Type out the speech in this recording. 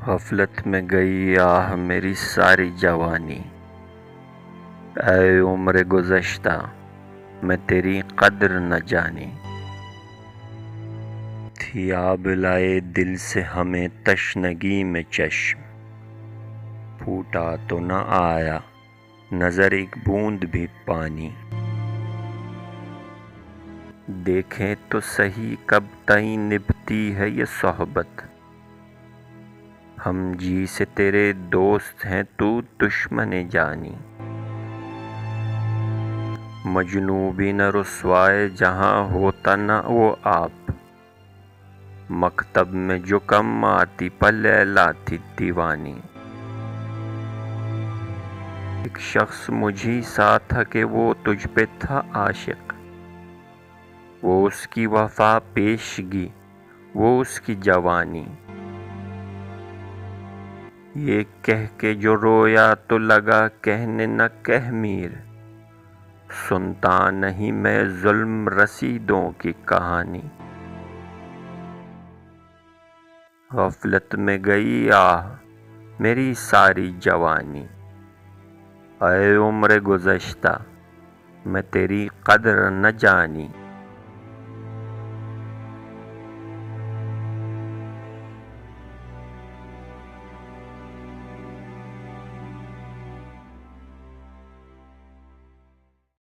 غفلت میں گئی آہ میری ساری جوانی، اے عمر گزشتہ میں تیری قدر نہ جانی۔ تھی آب لائے دل سے ہمیں تشنگی میں چشم، پھوٹا تو نہ آیا نظر ایک بوند بھی پانی۔ دیکھیں تو سہی کب تئیں نبھتی ہے یہ صحبت، ہم جی سے تیرے دوست ہیں تو دشمن جانی۔ مجنوں بھی نہ رسوائے جہاں ہوتا نہ وہ آپ، مکتب میں جو کم آتی پر لیلی تھی دیوانی۔ ایک شخص مجھی سا تھا کہ وہ تجھ پہ تھا عاشق، وہ اس کی وفا پیشگی وہ اس کی جوانی۔ یہ کہہ کے جو رویا تو لگا کہنے نہ کہہ میر، سنتا نہیں میں ظلم رسیدوں کی کہانی۔ غفلت میں گئی آہ میری ساری جوانی، اے عمر گزشتہ میں تیری قدر نہ جانی۔